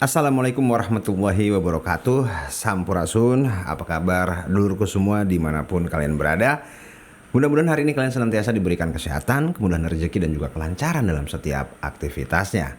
Assalamualaikum warahmatullahi wabarakatuh. Sampurasun, apa kabar dulurku semua dimanapun kalian berada. Mudah-mudahan hari ini kalian senantiasa diberikan kesehatan, kemudahan rezeki dan juga kelancaran dalam setiap aktivitasnya.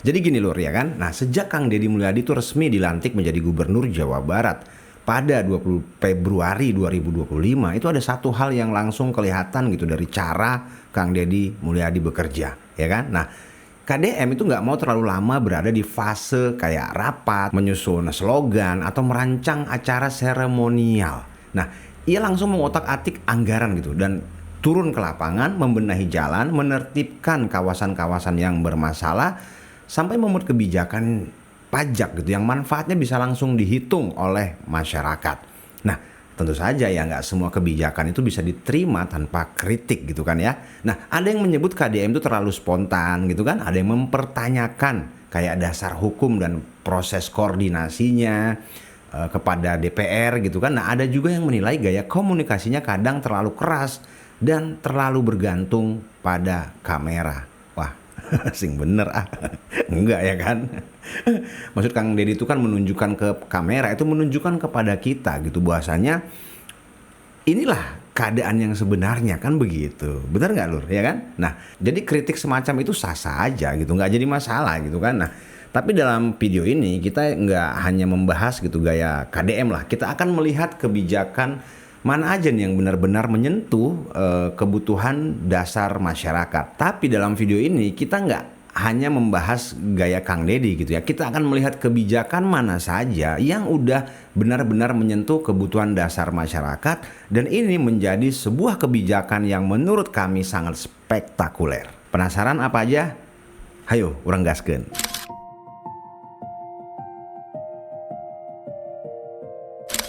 Jadi gini lur ya kan. Nah, sejak Kang Deddy Mulyadi itu resmi dilantik menjadi Gubernur Jawa Barat pada 20 Februari 2025, itu ada satu hal yang langsung kelihatan gitu dari cara Kang Deddy Mulyadi bekerja, ya kan? Nah, KDM itu nggak mau terlalu lama berada di fase kayak rapat, menyusun slogan, atau merancang acara seremonial. Nah, ia langsung mengotak-atik anggaran gitu dan turun ke lapangan, membenahi jalan, menertibkan kawasan-kawasan yang bermasalah, sampai membuat kebijakan pajak gitu yang manfaatnya bisa langsung dihitung oleh masyarakat. Nah, tentu saja ya nggak semua kebijakan itu bisa diterima tanpa kritik gitu kan ya. Nah, ada yang menyebut KDM itu terlalu spontan gitu kan. Ada yang mempertanyakan kayak dasar hukum dan proses koordinasinya kepada DPR gitu kan. Nah, ada juga yang menilai gaya komunikasinya kadang terlalu keras dan terlalu bergantung pada kamera. Wah, sing bener ah. Enggak ya kan. Maksud Kang Deddy itu kan menunjukkan ke kamera, itu menunjukkan kepada kita gitu bahwasanya inilah keadaan yang sebenarnya kan begitu. Benar nggak lur ya kan? Nah, jadi kritik semacam itu sah-sah aja gitu, nggak jadi masalah gitu kan. Nah, tapi dalam video ini kita nggak hanya membahas gitu gaya KDM lah, kita akan melihat kebijakan mana aja nih yang benar-benar menyentuh kebutuhan dasar masyarakat. Tapi dalam video ini kita nggak hanya membahas gaya Kang Deddy gitu ya. Kita akan melihat kebijakan mana saja yang udah benar-benar menyentuh kebutuhan dasar masyarakat, dan ini menjadi sebuah kebijakan yang menurut kami sangat spektakuler. Penasaran apa aja? Hayo, urang gaskeun.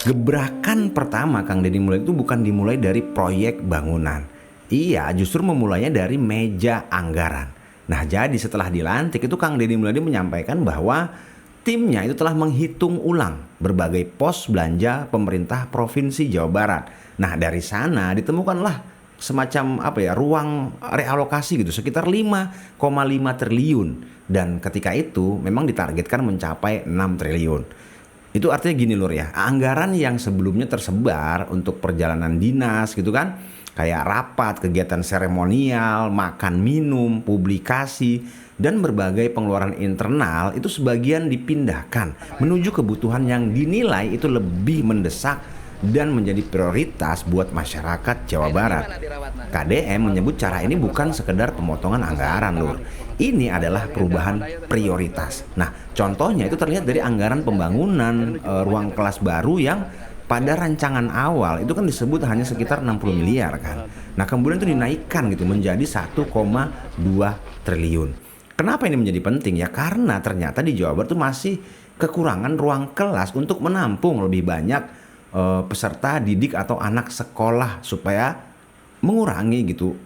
Gebrakan pertama Kang Deddy Mulyadi itu bukan dimulai dari proyek bangunan. Iya, justru memulainya dari meja anggaran. Nah, jadi setelah dilantik itu Kang Deddy Mulyadi menyampaikan bahwa timnya itu telah menghitung ulang berbagai pos belanja pemerintah Provinsi Jawa Barat. Nah, dari sana ditemukanlah semacam ruang realokasi gitu sekitar 5,5 triliun, dan ketika itu memang ditargetkan mencapai 6 triliun. Itu artinya gini lur ya, anggaran yang sebelumnya tersebar untuk perjalanan dinas gitu kan, kayak rapat, kegiatan seremonial, makan minum, publikasi, dan berbagai pengeluaran internal itu sebagian dipindahkan menuju kebutuhan yang dinilai itu lebih mendesak dan menjadi prioritas buat masyarakat Jawa Barat. KDM menyebut cara ini bukan sekedar pemotongan anggaran lur. Ini adalah perubahan prioritas. Nah, contohnya itu terlihat dari anggaran pembangunan ruang kelas baru yang pada rancangan awal itu kan disebut hanya sekitar 60 miliar kan. Nah, kemudian itu dinaikkan gitu menjadi 1,2 triliun. Kenapa ini menjadi penting ya? Karena ternyata di Jawa Barat itu masih kekurangan ruang kelas untuk menampung lebih banyak peserta didik atau anak sekolah, supaya mengurangi gitu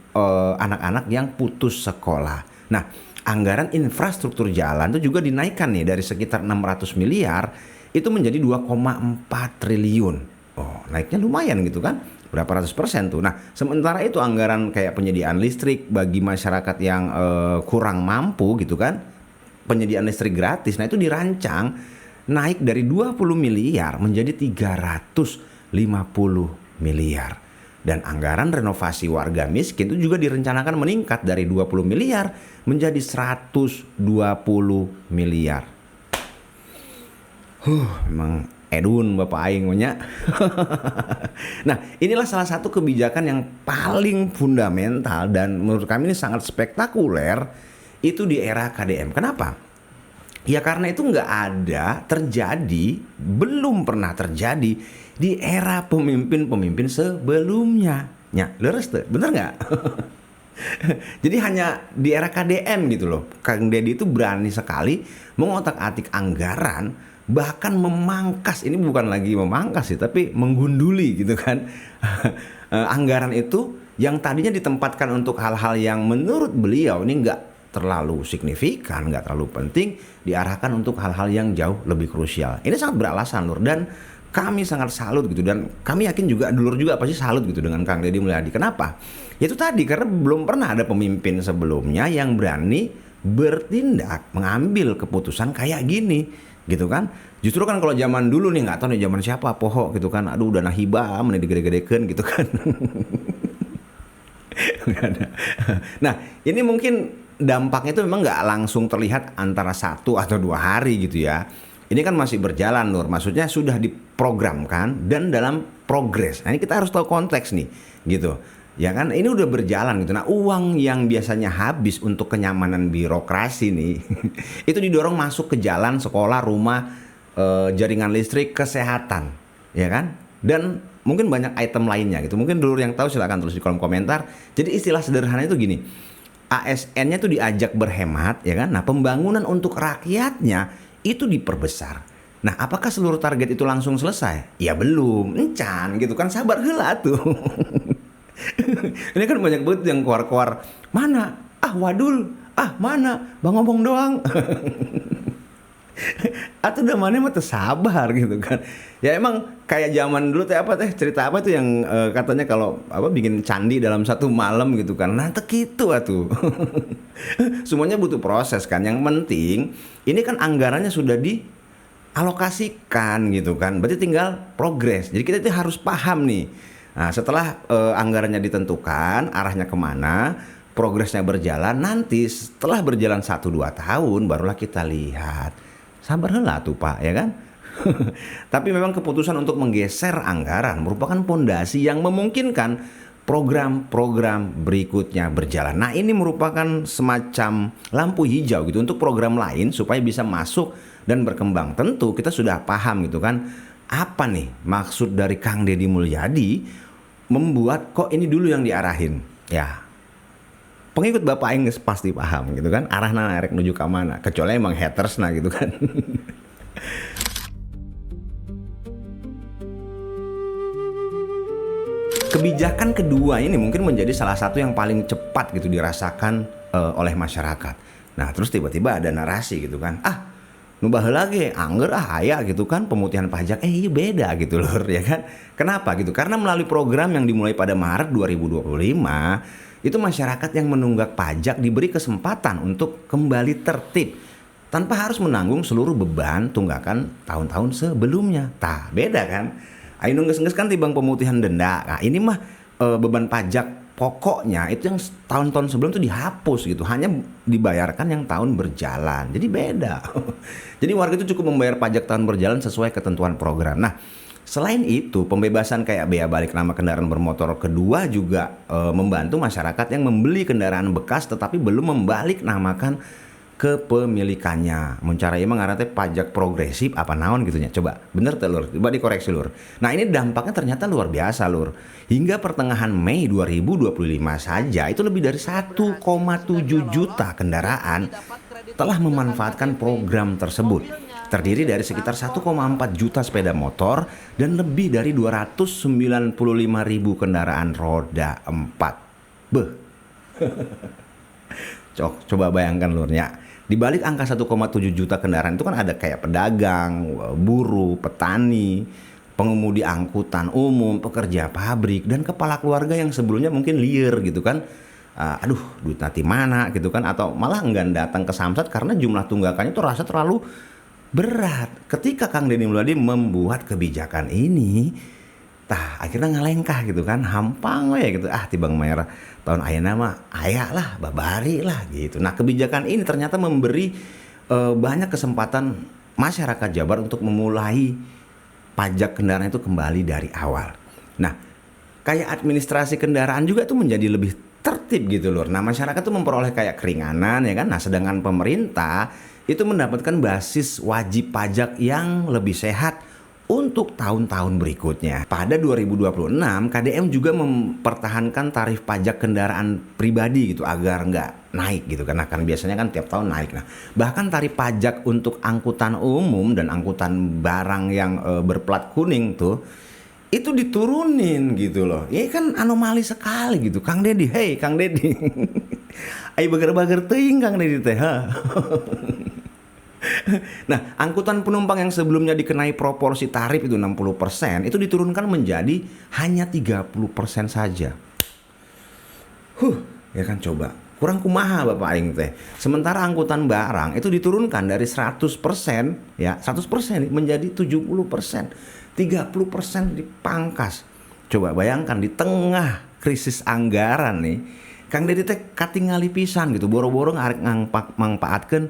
anak-anak yang putus sekolah. Nah, anggaran infrastruktur jalan itu juga dinaikkan nih dari sekitar 600 miliar itu menjadi 2,4 triliun. Oh, naiknya lumayan gitu kan. Berapa ratus persen tuh. Nah, sementara itu anggaran kayak penyediaan listrik bagi masyarakat yang kurang mampu gitu kan, penyediaan listrik gratis. Nah, itu dirancang naik dari 20 miliar menjadi 350 miliar. Dan anggaran renovasi warga miskin itu juga direncanakan meningkat dari 20 miliar menjadi 120 miliar. Emang edun Bapak Aing nya. Nah, inilah salah satu kebijakan yang paling fundamental dan menurut kami ini sangat spektakuler itu di era KDM. Kenapa? Ya karena itu nggak ada terjadi, belum pernah terjadi di era pemimpin-pemimpin sebelumnya. Ya, leres tuh, bener nggak? Jadi hanya di era KDM gitu loh. Kang Deddy itu berani sekali mengotak-atik anggaran, bahkan memangkas, ini bukan lagi memangkas sih, tapi menggunduli gitu kan. Anggaran itu yang tadinya ditempatkan untuk hal-hal yang menurut beliau ini nggak terlalu signifikan, nggak terlalu penting, diarahkan untuk hal-hal yang jauh lebih krusial. Ini sangat beralasan lur, dan kami sangat salut gitu, dan kami yakin juga dulur juga pasti salut gitu dengan Kang Deddy Mulyadi. Kenapa? Yaitu tadi karena belum pernah ada pemimpin sebelumnya yang berani bertindak, mengambil keputusan kayak gini gitu kan. Justru kan kalau zaman dulu nih, nggak tahu nih zaman siapa, Poho gitu kan, aduh dana hibah meneh digede-gedekeun gitu kan. Nah, ini mungkin dampaknya itu memang nggak langsung terlihat antara 1 atau 2 hari gitu ya. Ini kan masih berjalan, Nur. Maksudnya sudah diprogramkan dan dalam progres. Nah, ini kita harus tahu konteks nih, gitu. Ya kan, ini udah berjalan gitu. Nah, uang yang biasanya habis untuk kenyamanan birokrasi nih, itu didorong masuk ke jalan, sekolah, rumah, jaringan listrik, kesehatan, ya kan? Dan mungkin banyak item lainnya gitu. Mungkin dulu yang tahu silakan tulis di kolom komentar. Jadi istilah sederhana itu gini, ASN-nya tuh diajak berhemat, ya kan? Nah, pembangunan untuk rakyatnya itu diperbesar. Nah, apakah seluruh target itu langsung selesai? Ya belum, encan gitu kan, sabar heula tuh. Ini kan banyak banget yang keluar-keluar, mana? Ah wadul, ah mana? Bang ngomong doang. Atau udah mana mah sabar gitu kan. Ya emang kayak zaman dulu teh apa teh cerita apa tuh yang katanya kalau apa bikin candi dalam 1 malam gitu kan. Nah gitu atuh. Semuanya butuh proses kan. Yang penting ini kan anggarannya sudah dialokasikan gitu kan. Berarti tinggal progres. Jadi kita itu harus paham nih. Nah, setelah anggarannya ditentukan, arahnya kemana, progresnya berjalan, nanti setelah berjalan 1-2 tahun barulah kita lihat. Sabar heula tuh Pak, ya kan? Tapi memang keputusan untuk menggeser anggaran merupakan pondasi yang memungkinkan program-program berikutnya berjalan. Nah, ini merupakan semacam lampu hijau gitu untuk program lain supaya bisa masuk dan berkembang. Tentu kita sudah paham gitu kan, apa nih maksud dari Kang Deddy Mulyadi membuat kok ini dulu yang diarahin. Ya, pengikut Bapak Aing pasti paham gitu kan, arahna arek nuju ka mana, kecuali emang haters nah gitu kan. Kebijakan kedua ini mungkin menjadi salah satu yang paling cepat gitu dirasakan oleh masyarakat. Nah, terus tiba-tiba ada narasi gitu kan, nu baheula ge angger aya gitu kan pemutihan pajak. Iya beda gitu Lur, ya kan. Kenapa gitu? Karena melalui program yang dimulai pada Maret 2025, itu masyarakat yang menunggak pajak diberi kesempatan untuk kembali tertib tanpa harus menanggung seluruh beban tunggakan tahun-tahun sebelumnya. Tah, beda kan? Ayo geus-geus kan tibang pemutihan denda. Nah, ini mah beban pajak pokoknya itu yang tahun-tahun sebelum itu dihapus gitu, hanya dibayarkan yang tahun berjalan. Jadi beda. Jadi warga itu cukup membayar pajak tahun berjalan sesuai ketentuan program. Nah, selain itu pembebasan kayak bea balik nama kendaraan bermotor kedua juga membantu masyarakat yang membeli kendaraan bekas tetapi belum membalik namakan kepemilikannya. Mencara ieu mah ngaranna teh pajak progresif apa naon gitu nya. Coba, bener teh Lur? Coba dikoreksi Lur. Nah, ini dampaknya ternyata luar biasa Lur. Hingga pertengahan Mei 2025 saja itu lebih dari 1,7 juta kendaraan telah memanfaatkan program tersebut. Terdiri dari sekitar 1,4 juta sepeda motor dan lebih dari 295.000 kendaraan roda 4. Beh. Coba bayangkan Lurnya. Di balik angka 1,7 juta kendaraan itu kan ada kayak pedagang, buruh, petani, pengemudi angkutan umum, pekerja pabrik, dan kepala keluarga yang sebelumnya mungkin liar gitu kan. Aduh, duit nanti mana gitu kan. Atau malah enggan datang ke Samsat karena jumlah tunggakannya itu rasa terlalu berat. Ketika Kang Deddy Mulyadi membuat kebijakan ini, akhirnya ngalengkah gitu kan, hampang we gitu. Tibang mayar tahun ayeuna mah aya lah, babari lah gitu. Nah, kebijakan ini ternyata memberi banyak kesempatan masyarakat Jabar untuk memulai pajak kendaraan itu kembali dari awal. Nah, kayak administrasi kendaraan juga tuh menjadi lebih tertib gitu Lur. Nah, masyarakat tuh memperoleh kayak keringanan ya kan. Nah, sedangkan pemerintah itu mendapatkan basis wajib pajak yang lebih sehat untuk tahun-tahun berikutnya. Pada 2026, KDM juga mempertahankan tarif pajak kendaraan pribadi gitu agar nggak naik gitu karena kan biasanya kan tiap tahun naik. Nah, bahkan tarif pajak untuk angkutan umum dan angkutan barang yang berplat kuning tuh itu diturunin gitu loh. Ini kan anomali sekali gitu. Kang Deddy, hey Kang Deddy. Ayo bager-bager teuing Kang Deddy teh. Nah, angkutan penumpang yang sebelumnya dikenai proporsi tarif itu 60%, itu diturunkan menjadi hanya 30% saja. Ya kan coba. kurang kumaha Bapak aing teh. Sementara angkutan barang itu diturunkan dari 100% ya, 100% menjadi 70%. 30% dipangkas. Coba bayangkan di tengah krisis anggaran nih, Kang Dedi teh katingali pisan gitu, boro-boro ngarek mangpaatkeun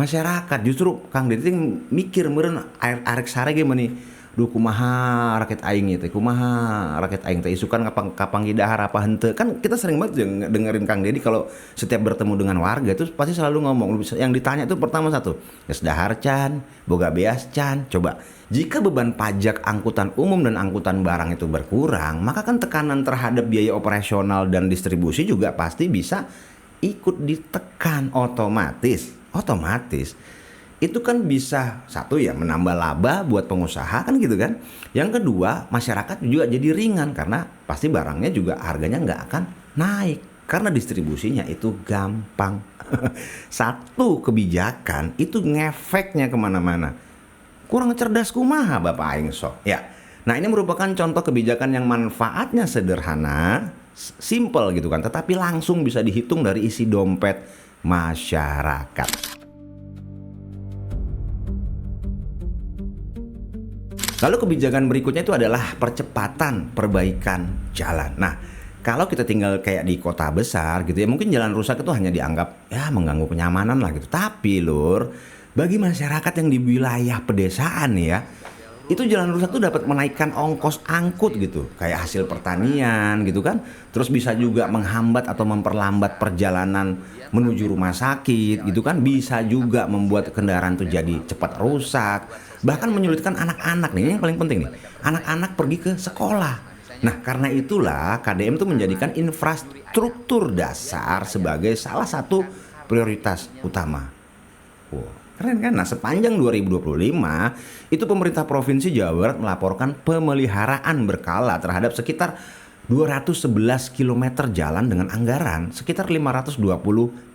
masyarakat. Justru Kang Dedi teh mikir meureun arek sarege meni. Duh kumaha rakyat aing teh, kumaha rakyat aing teh isukan kapanggi dahar apa henteu. Kan kita sering banget dengerin Kang Dedi kalau setiap bertemu dengan warga itu pasti selalu ngomong, yang ditanya itu pertama satu, geus dahar can, boga beas can. Coba, jika beban pajak angkutan umum dan angkutan barang itu berkurang, maka kan tekanan terhadap biaya operasional dan distribusi juga pasti bisa ikut ditekan otomatis. Itu kan bisa satu ya menambah laba buat pengusaha kan gitu kan. Yang kedua masyarakat juga jadi ringan karena pasti barangnya juga harganya nggak akan naik karena distribusinya itu gampang. Satu kebijakan itu ngefeknya kemana-mana. Kurang cerdas kumaha Bapak aing sok ya. Nah ini merupakan contoh kebijakan yang manfaatnya sederhana, simple gitu kan, tetapi langsung bisa dihitung dari isi dompet masyarakat. Lalu kebijakan berikutnya itu adalah percepatan perbaikan jalan. Nah, kalau kita tinggal kayak di kota besar gitu ya, mungkin jalan rusak itu hanya dianggap ya mengganggu kenyamanan lah gitu. Tapi lur, bagi masyarakat yang di wilayah pedesaan nih ya, itu jalan rusak tuh dapat menaikkan ongkos angkut gitu, kayak hasil pertanian gitu kan. Terus bisa juga menghambat atau memperlambat perjalanan menuju rumah sakit gitu kan. Bisa juga membuat kendaraan tuh jadi cepat rusak. Bahkan menyulitkan anak-anak nih, ini yang paling penting nih. Anak-anak pergi ke sekolah. Nah, karena itulah KDM tuh menjadikan infrastruktur dasar sebagai salah satu prioritas utama. Wow, keren kan? Nah, sepanjang 2025 itu pemerintah Provinsi Jawa Barat melaporkan pemeliharaan berkala terhadap sekitar 211 km jalan dengan anggaran sekitar 520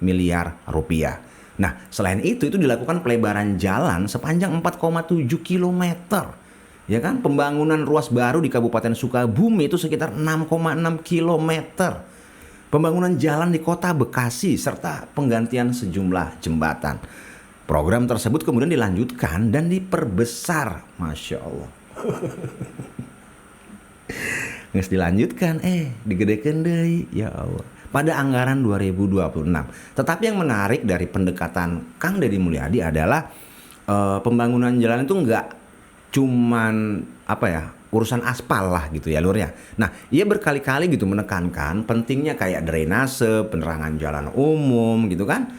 miliar rupiah. Nah, selain itu dilakukan pelebaran jalan sepanjang 4,7 km. Ya kan, pembangunan ruas baru di Kabupaten Sukabumi itu sekitar 6,6 km. Pembangunan jalan di Kota Bekasi serta penggantian sejumlah jembatan. Program tersebut kemudian dilanjutkan dan diperbesar. Masya Allah. Nges dilanjutkan, digedekeun deui, ya Allah. Pada anggaran 2026. Tetapi yang menarik dari pendekatan Kang Dedi Mulyadi adalah pembangunan jalan itu nggak cuman urusan aspal lah gitu ya lur ya. Nah, ia berkali-kali gitu menekankan pentingnya kayak drainase, penerangan jalan umum gitu kan,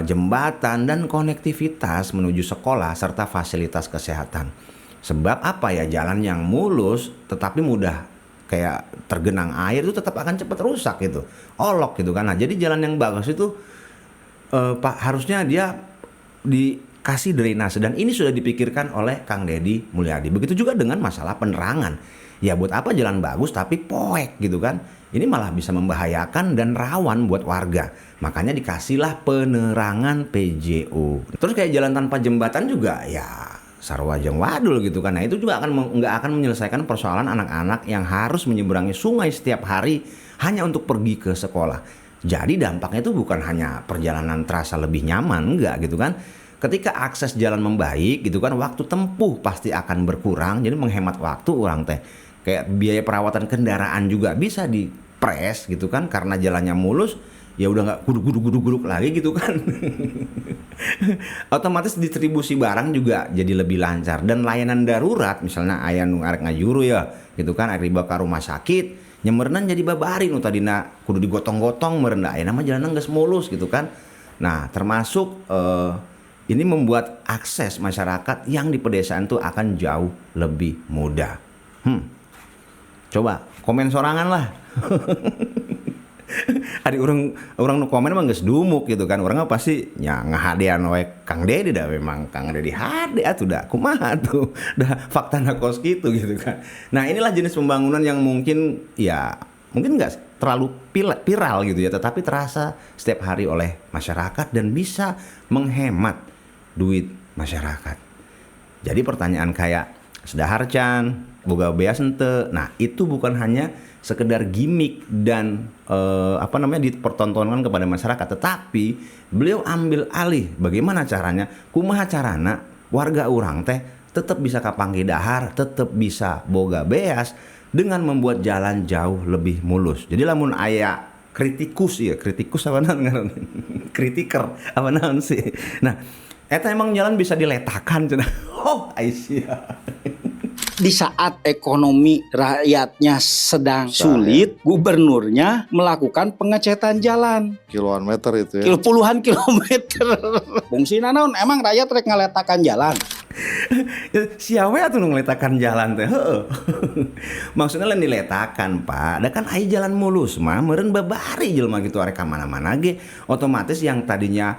jembatan dan konektivitas menuju sekolah serta fasilitas kesehatan. Sebab jalan yang mulus tetapi mudah kayak tergenang air itu tetap akan cepat rusak gitu, olok gitu kan. Nah, jadi jalan yang bagus itu harusnya dia dikasih drainase dan ini sudah dipikirkan oleh Kang Dedi Mulyadi. Begitu juga dengan masalah penerangan. Ya buat apa jalan bagus tapi poek gitu kan? Ini malah bisa membahayakan dan rawan buat warga. Makanya dikasihlah penerangan PJU. Terus kayak jalan tanpa jembatan juga ya sarwa jeung wadul gitu kan. Nah, itu juga nggak akan menyelesaikan persoalan anak-anak yang harus menyeberangi sungai setiap hari hanya untuk pergi ke sekolah. Jadi dampaknya itu bukan hanya perjalanan terasa lebih nyaman, enggak gitu kan. Ketika akses jalan membaik gitu kan, waktu tempuh pasti akan berkurang. Jadi menghemat waktu orang teh. Kayak biaya perawatan kendaraan juga bisa dipres gitu kan, karena jalannya mulus. Ya udah nggak guduk lagi gitu kan. Otomatis distribusi barang juga jadi lebih lancar dan layanan darurat misalnya aya nu arek ngajuru ya gitu kan, arek dibawa ka rumah sakit nyemeureunna jadi babari nu tadina kudu digotong-gotong meureun da ayeuna mah jalanna geus mulus gitu kan. Nah, termasuk ini membuat akses masyarakat yang di pedesaan tuh akan jauh lebih mudah. Coba komen sorangan lah. Ada orang nu komen mah geus dumuk gitu kan. Urang mah pasti nya ngahadean we Kang Dedi da, memang Kang Dedi hade atuh da. Kumaha tuh? Da faktana kos gitu kan. Nah, inilah jenis pembangunan yang mungkin enggak terlalu viral gitu ya, tetapi terasa setiap hari oleh masyarakat dan bisa menghemat duit masyarakat. Jadi pertanyaan kayak sedaharcan, boga beas ente. Nah, itu bukan hanya sekedar gimmick dan dipertontonkan kepada masyarakat, tetapi beliau ambil alih bagaimana caranya, kumaha carana warga urang teh tetap bisa kapangki dahar, tetap bisa boga beas dengan membuat jalan jauh lebih mulus. Jadi lamun aya kritikus apa namanya kritiker apa namanya sih. Nah, eta emang jalan bisa diletakkan cenah. Oh, Aisyah. Di saat ekonomi rakyatnya sedang sulit, gubernurnya melakukan pengecetan jalan. Kiloan meter itu ya. Puluhan kilometer. Fungsina naon emang rakyat rek ngaletakan jalan. Siawe atuh nu ngeletakan jalan teh. Heeh. Maksudnya lain diletakan, Pak. Da kan aya jalan mulus mah meureun babari jelema gitu arek ka mana-mana ge. Otomatis yang tadinya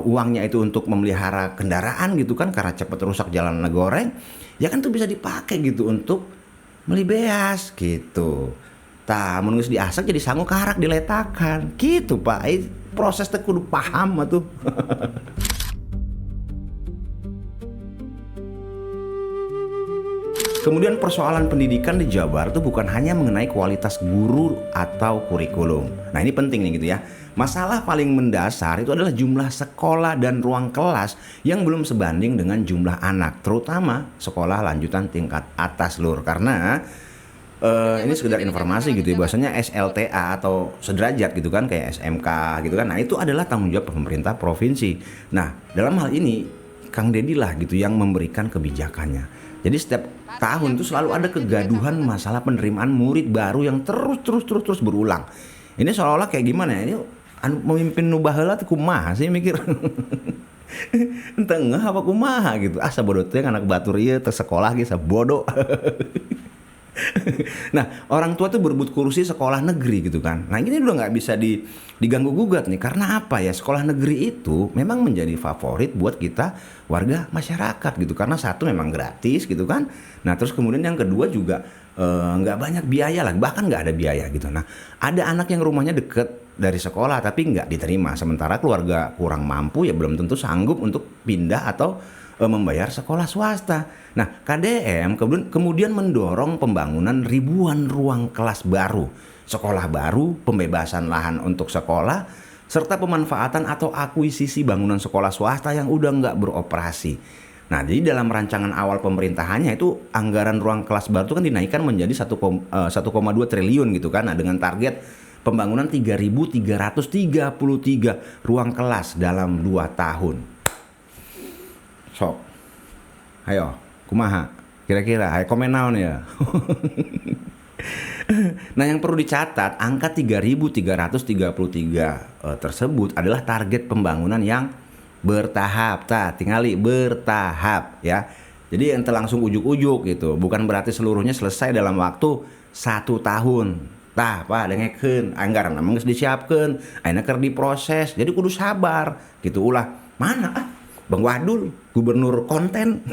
uangnya itu untuk memelihara kendaraan gitu kan karena cepet rusak jalan goreng, ya kan tuh bisa dipakai gitu untuk beli beas gitu. Tah mun geus diasak jadi sangu karak diletakan. Gitu, Pak. Proses teh kudu paham atuh. Kemudian persoalan pendidikan di Jawa Barat itu bukan hanya mengenai kualitas guru atau kurikulum. Nah, ini penting nih gitu ya. Masalah paling mendasar itu adalah jumlah sekolah dan ruang kelas yang belum sebanding dengan jumlah anak, terutama sekolah lanjutan tingkat atas lur. Karena ini sekedar informasi gitu ya, bahwasanya SLTA atau sederajat gitu kan kayak SMK gitu kan. Nah, itu adalah tanggung jawab pemerintah provinsi. Nah, dalam hal ini Kang Dedi lah gitu yang memberikan kebijakannya. Jadi setiap tahun itu selalu ada kegaduhan masalah penerimaan murid baru yang terus berulang. Ini seolah-olah kayak gimana ya? Ini memimpin nu baheula teh kumaha sih mikir. Tengah apa kumaha gitu. Sabodo teh anak batur ieu teh sekolah ge sabodo. Nah, orang tua tuh berebut kursi sekolah negeri gitu kan. Nah, ini udah nggak bisa diganggu gugat nih. Karena apa ya? Sekolah negeri itu memang menjadi favorit buat kita warga masyarakat gitu. Karena satu memang gratis gitu kan. Nah, terus kemudian yang kedua juga nggak banyak biaya lah. Bahkan nggak ada biaya gitu. Nah, ada anak yang rumahnya deket dari sekolah tapi nggak diterima. Sementara keluarga kurang mampu ya belum tentu sanggup untuk pindah atau membayar sekolah swasta. Nah, KDM kemudian mendorong pembangunan ribuan ruang kelas baru, sekolah baru, pembebasan lahan untuk sekolah, serta pemanfaatan atau akuisisi bangunan sekolah swasta yang udah nggak beroperasi. Nah, jadi dalam rancangan awal pemerintahannya itu anggaran ruang kelas baru itu kan dinaikkan menjadi 1,2 triliun gitu kan. Nah, dengan target pembangunan 3.333 ruang kelas dalam 2 tahun. Sok, ayo, kumaha? Kira-kira, ayo komen naon ya. Nah, yang perlu dicatat, angka 3.333 tersebut adalah target pembangunan yang bertahap. Tingali bertahap ya. Jadi ente langsung ujuk-ujuk gitu. Bukan berarti seluruhnya selesai dalam waktu 1 tahun. Pak dengekeun, anggaran emang geus disiapkeun, ayeuna keur diproses. Jadi kudu sabar gitu ulah. Mana Bang Wadul, gubernur konten.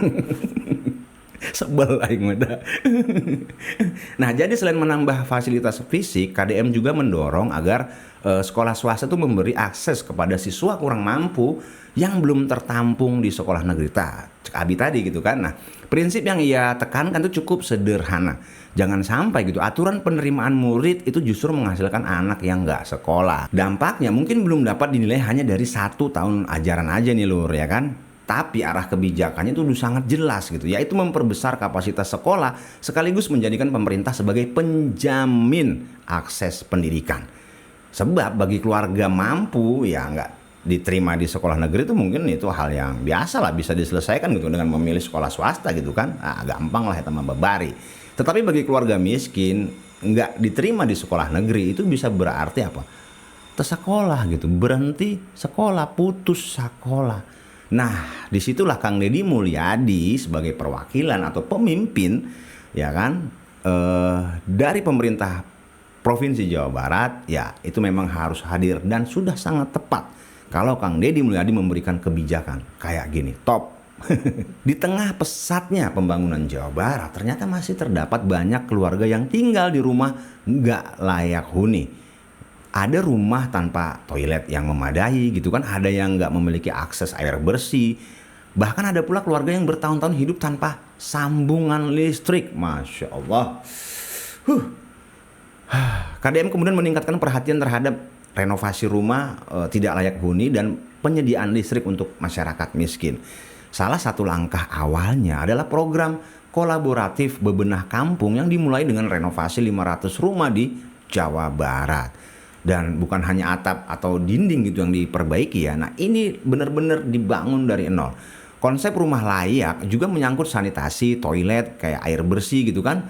Sebel aing mah. Nah, jadi selain menambah fasilitas fisik, KDM juga mendorong agar sekolah swasta itu memberi akses kepada siswa kurang mampu yang belum tertampung di sekolah negeri. Cek Abi tadi gitu kan. Nah, prinsip yang ia tekankan itu cukup sederhana. Jangan sampai gitu aturan penerimaan murid itu justru menghasilkan anak yang nggak sekolah. Dampaknya mungkin belum dapat dinilai hanya dari 1 tahun ajaran aja nih lur ya kan. Tapi arah kebijakannya itu sangat jelas gitu, yaitu memperbesar kapasitas sekolah sekaligus menjadikan pemerintah sebagai penjamin akses pendidikan. Sebab bagi keluarga mampu ya nggak diterima di sekolah negeri itu mungkin itu hal yang biasa lah, bisa diselesaikan gitu dengan memilih sekolah swasta gitu kan. Gampang lah eta mah babari. Tetapi bagi keluarga miskin nggak diterima di sekolah negeri itu bisa berarti apa? Tersekolah gitu, berhenti sekolah, putus sekolah. Nah, disitulah Kang Dedi Mulyadi sebagai perwakilan atau pemimpin ya kan dari pemerintah Provinsi Jawa Barat ya itu memang harus hadir dan sudah sangat tepat kalau Kang Dedi Mulyadi memberikan kebijakan kayak gini top. Di tengah pesatnya pembangunan Jawa Barat ternyata masih terdapat banyak keluarga yang tinggal di rumah nggak layak huni. Ada rumah tanpa toilet yang memadai gitu kan, ada yang nggak memiliki akses air bersih, bahkan ada pula keluarga yang bertahun-tahun hidup tanpa sambungan listrik. Masya Allah. KDM kemudian meningkatkan perhatian terhadap renovasi rumah tidak layak huni dan penyediaan listrik untuk masyarakat miskin. Salah satu langkah awalnya adalah program kolaboratif bebenah kampung yang dimulai dengan renovasi 500 rumah di Jawa Barat. Dan bukan hanya atap atau dinding gitu yang diperbaiki ya. Nah, ini benar-benar dibangun dari nol. Konsep rumah layak juga menyangkut sanitasi, toilet, kayak air bersih gitu kan,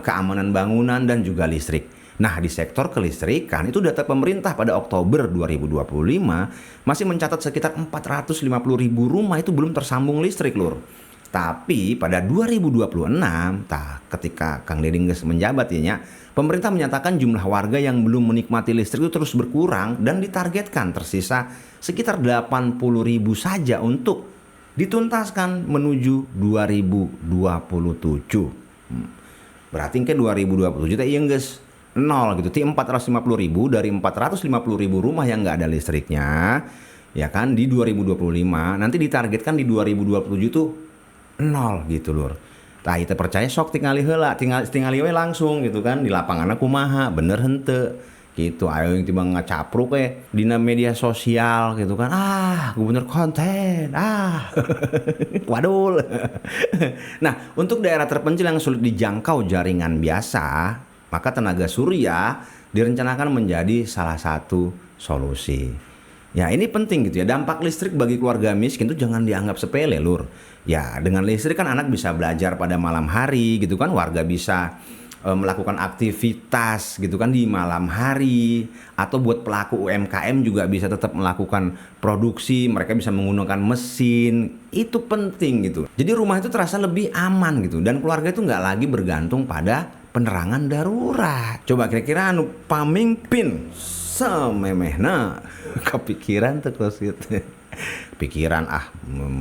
keamanan bangunan dan juga listrik. Nah, di sektor kelistrikan itu data pemerintah pada Oktober 2025 masih mencatat sekitar 450.000 rumah itu belum tersambung listrik, Lur. Tapi pada 2026, ketika Kang Deddy menjabat ya, pemerintah menyatakan jumlah warga yang belum menikmati listrik itu terus berkurang dan ditargetkan tersisa sekitar 80.000 saja untuk dituntaskan menuju 2027. Berarti ke 2027 teh ieu geus nol gitu. Ti 450.000 dari 450.000 rumah yang nggak ada listriknya, ya kan, di 2025 nanti ditargetkan di 2027 tuh nol gitu, Lur. Tah kita percaya sok tingali heula, tingali we langsung gitu kan, di lapanganna kumaha, bener henteu gitu. Ayo yang tiba ngacapruk dina media sosial gitu kan. Gubernur konten. Waduh. Nah, untuk daerah terpencil yang sulit dijangkau jaringan biasa, maka tenaga surya direncanakan menjadi salah satu solusi. Ya, ini penting gitu ya. Dampak listrik bagi keluarga miskin itu jangan dianggap sepele, Lur. Ya, dengan listrik kan anak bisa belajar pada malam hari gitu kan, warga bisa melakukan aktivitas gitu kan di malam hari, atau buat pelaku UMKM juga bisa tetap melakukan produksi, mereka bisa menggunakan mesin. Itu penting gitu. Jadi rumah itu terasa lebih aman gitu, dan keluarga itu nggak lagi bergantung pada penerangan darurat. Coba kira-kira anu pamimpin sememehna kepikiran terus gitu. Pikiran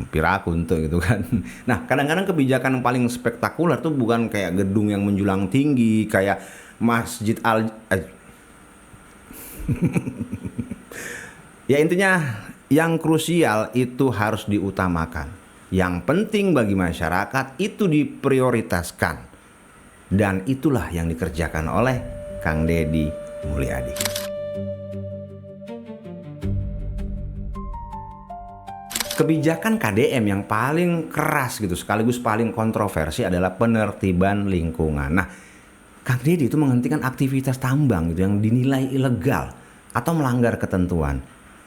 piraku untuk gitu kan. Nah, kadang-kadang kebijakan yang paling spektakuler tuh bukan kayak gedung yang menjulang tinggi kayak Masjid Ya, intinya yang krusial itu harus diutamakan. Yang penting bagi masyarakat itu diprioritaskan. Dan itulah yang dikerjakan oleh Kang Deddy Mulyadi. Kebijakan KDM yang paling keras gitu sekaligus paling kontroversi adalah penertiban lingkungan. Nah, Kang Deddy itu menghentikan aktivitas tambang gitu yang dinilai ilegal atau melanggar ketentuan.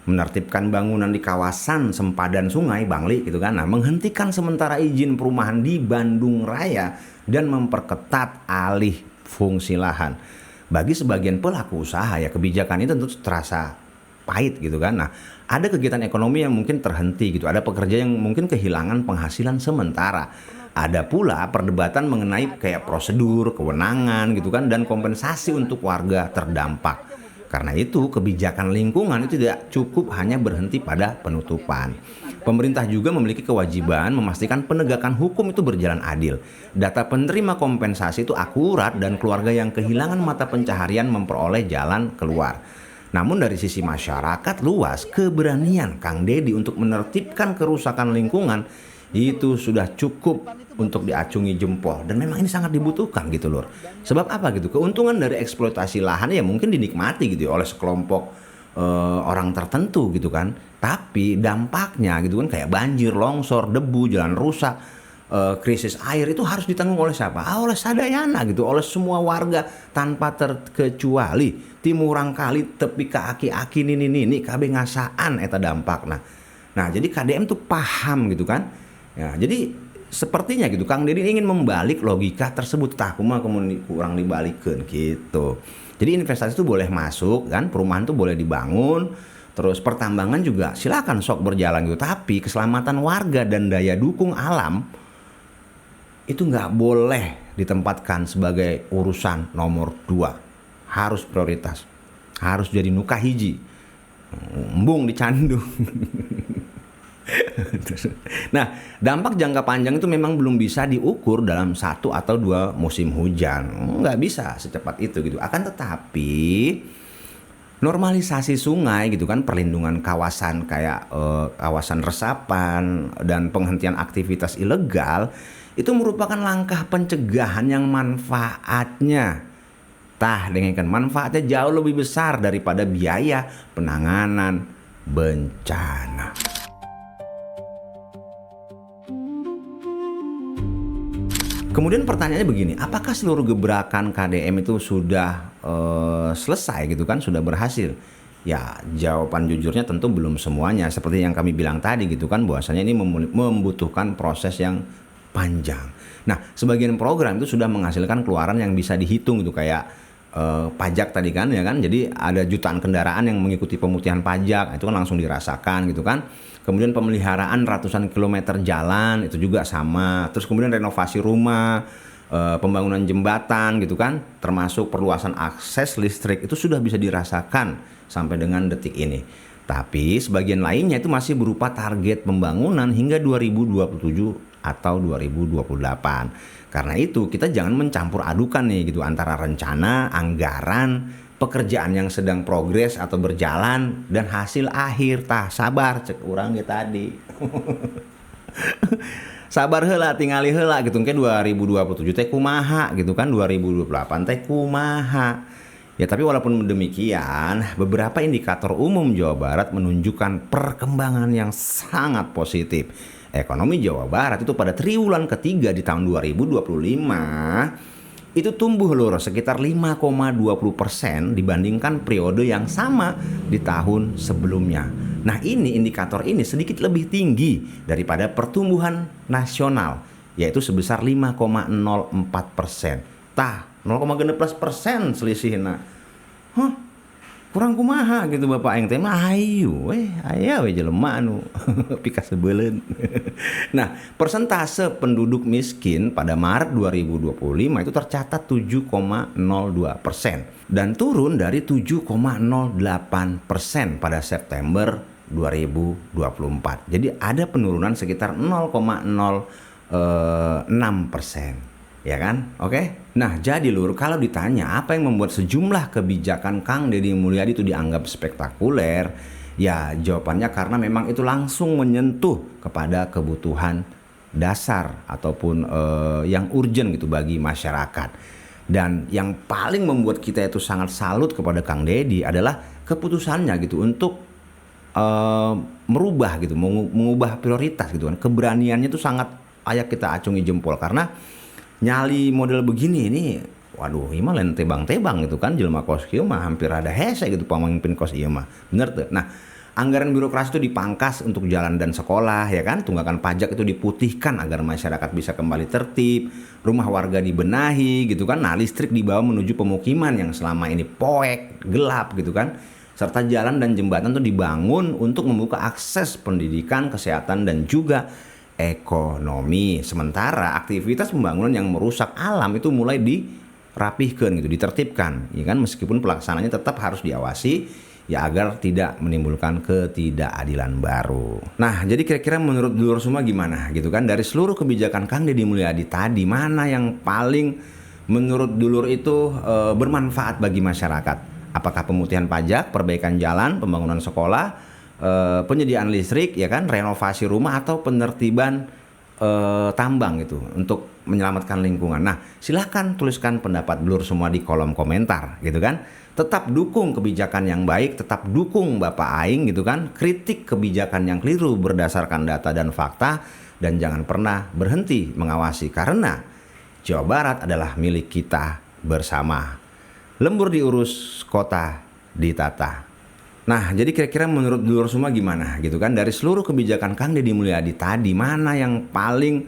Menertibkan bangunan di kawasan sempadan sungai Bangli gitu kan. Nah, menghentikan sementara izin perumahan di Bandung Raya dan memperketat alih fungsi lahan. Bagi sebagian pelaku usaha ya kebijakan itu tentu terasa pahit gitu kan. Nah, ada kegiatan ekonomi yang mungkin terhenti gitu. Ada pekerja yang mungkin kehilangan penghasilan sementara. Ada pula perdebatan mengenai kayak prosedur, kewenangan gitu kan, dan kompensasi untuk warga terdampak. Karena itu kebijakan lingkungan itu tidak cukup hanya berhenti pada penutupan. Pemerintah juga memiliki kewajiban memastikan penegakan hukum itu berjalan adil. Data penerima kompensasi itu akurat dan keluarga yang kehilangan mata pencaharian memperoleh jalan keluar. Namun dari sisi masyarakat luas, keberanian Kang Deddy untuk menertibkan kerusakan lingkungan itu sudah cukup untuk diacungi jempol. Dan memang ini sangat dibutuhkan gitu, Lur. Sebab apa gitu? Keuntungan dari eksploitasi lahan ya mungkin dinikmati gitu oleh sekelompok orang tertentu gitu kan. Tapi dampaknya gitu kan kayak banjir, longsor, debu, jalan rusak, krisis air itu harus ditanggung oleh siapa? Oleh sadayana gitu, oleh semua warga tanpa terkecuali. Timurang kali tepi ke aki-aki nini kabeh ngasaan eta dampak. Nah, jadi KDM tuh paham gitu kan. Ya, jadi sepertinya gitu Kang Deddy ingin membalik logika tersebut, kumaha kurang dibalikeun gitu. Jadi investasi itu boleh masuk kan, perumahan tuh boleh dibangun, terus pertambangan juga silakan sok berjalan gitu, tapi keselamatan warga dan daya dukung alam itu nggak boleh ditempatkan sebagai urusan nomor 2. Harus prioritas, harus jadi nuka hiji, embung dicandu. Nah, dampak jangka panjang itu memang belum bisa diukur dalam 1 atau 2 musim hujan, nggak bisa secepat itu gitu. Akan tetapi Normalisasi sungai gitu kan, perlindungan kawasan kayak kawasan resapan dan penghentian aktivitas ilegal itu merupakan langkah pencegahan yang manfaatnya dengarkan, manfaatnya jauh lebih besar daripada biaya penanganan bencana. Kemudian pertanyaannya begini, apakah seluruh gebrakan KDM itu sudah selesai gitu kan, sudah berhasil? Ya, jawaban jujurnya tentu belum semuanya. Seperti yang kami bilang tadi gitu kan, bahwasanya ini membutuhkan proses yang panjang. Nah, sebagian program itu sudah menghasilkan keluaran yang bisa dihitung gitu, kayak pajak tadi kan, ya kan. Jadi ada jutaan kendaraan yang mengikuti pemutihan pajak, itu kan langsung dirasakan gitu kan. Kemudian pemeliharaan ratusan kilometer jalan itu juga sama. Terus kemudian renovasi rumah, pembangunan jembatan gitu kan, termasuk perluasan akses listrik itu sudah bisa dirasakan sampai dengan detik ini. Tapi sebagian lainnya itu masih berupa target pembangunan hingga 2027 atau 2028. Karena itu kita jangan mencampur adukan nih gitu antara rencana, anggaran, pekerjaan yang sedang progres atau berjalan dan hasil akhir. Sabar cek urang ge tadi. Sabar heula, tingali heula gitu kan, 2027 teh kumaha gitu kan, 2028 teh kumaha. Ya tapi walaupun demikian, beberapa indikator umum Jawa Barat menunjukkan perkembangan yang sangat positif. Ekonomi Jawa Barat itu pada triwulan ketiga di tahun 2025 itu tumbuh lur sekitar 5,20% dibandingkan periode yang sama di tahun sebelumnya. Nah ini indikator ini sedikit lebih tinggi daripada pertumbuhan nasional, yaitu sebesar 5,04%. 0,16% selisihna. Kurang kumaha gitu Bapak aing teh mah ayu aya we jelema anu pika sebeuleun. Nah, persentase penduduk miskin pada Maret 2025 itu tercatat 7,02% dan turun dari 7,08% pada September 2024. Jadi ada penurunan sekitar 0,06%. Ya kan? Oke. Nah, jadi lur, kalau ditanya apa yang membuat sejumlah kebijakan Kang Deddy Mulyadi itu dianggap spektakuler, ya jawabannya karena memang itu langsung menyentuh kepada kebutuhan dasar ataupun yang urgent gitu bagi masyarakat. Dan yang paling membuat kita itu sangat salut kepada Kang Deddy adalah keputusannya gitu untuk merubah gitu, mengubah prioritas gitu kan. Keberaniannya itu sangat layak kita acungi jempol karena nyali model begini ini, waduh, ini mah lain tebang-tebang gitu kan, jelema kos kieu mah hampir ada hese gitu pamimpin kos ieu mah. Bener tuh. Nah, anggaran birokrasi itu dipangkas untuk jalan dan sekolah ya kan, tunggakan pajak itu diputihkan agar masyarakat bisa kembali tertib, rumah warga dibenahi gitu kan. Nah, listrik dibawa menuju pemukiman yang selama ini poek, gelap gitu kan. Serta jalan dan jembatan itu dibangun untuk membuka akses pendidikan, kesehatan dan juga ekonomi. Sementara aktivitas pembangunan yang merusak alam itu mulai dirapihkan gitu, ditertibkan ya kan, meskipun pelaksanaannya tetap harus diawasi ya agar tidak menimbulkan ketidakadilan baru. Nah, jadi kira-kira menurut dulur semua gimana gitu kan, dari seluruh kebijakan Kang Deddy Mulyadi tadi mana yang paling menurut dulur itu bermanfaat bagi masyarakat? Apakah pemutihan pajak, perbaikan jalan, pembangunan sekolah, penyediaan listrik ya kan, renovasi rumah atau penertiban tambang gitu untuk menyelamatkan lingkungan. Nah, silahkan tuliskan pendapat dulur semua di kolom komentar gitu kan. Tetap dukung kebijakan yang baik, tetap dukung Bapak Aing gitu kan. Kritik kebijakan yang keliru berdasarkan data dan fakta, dan jangan pernah berhenti mengawasi karena Jawa Barat adalah milik kita bersama. Lembur diurus, kota ditata. Nah, jadi kira-kira menurut dulur semua gimana gitu kan, dari seluruh kebijakan Kang Deddy Mulyadi tadi mana yang paling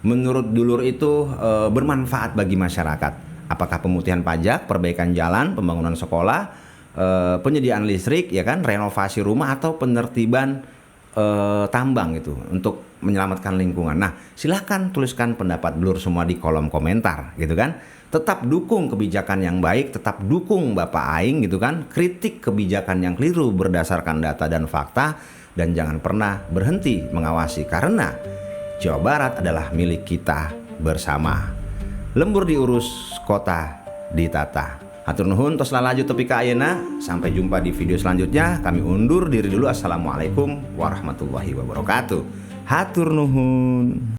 menurut dulur itu bermanfaat bagi masyarakat? Apakah pemutihan pajak, perbaikan jalan, pembangunan sekolah, penyediaan listrik ya kan, renovasi rumah atau penertiban tambang gitu untuk menyelamatkan lingkungan. Nah, silahkan tuliskan pendapat dulur semua di kolom komentar gitu kan. Tetap dukung kebijakan yang baik, tetap dukung Bapak Aing gitu kan. Kritik kebijakan yang keliru berdasarkan data dan fakta, dan jangan pernah berhenti mengawasi karena Jawa Barat adalah milik kita bersama. Lembur diurus, kota ditata. Hatur nuhun tos lalaju tepi ka ayeuna. Sampai jumpa di video selanjutnya. Kami undur diri dulu. Assalamualaikum warahmatullahi wabarakatuh. Hatur nuhun.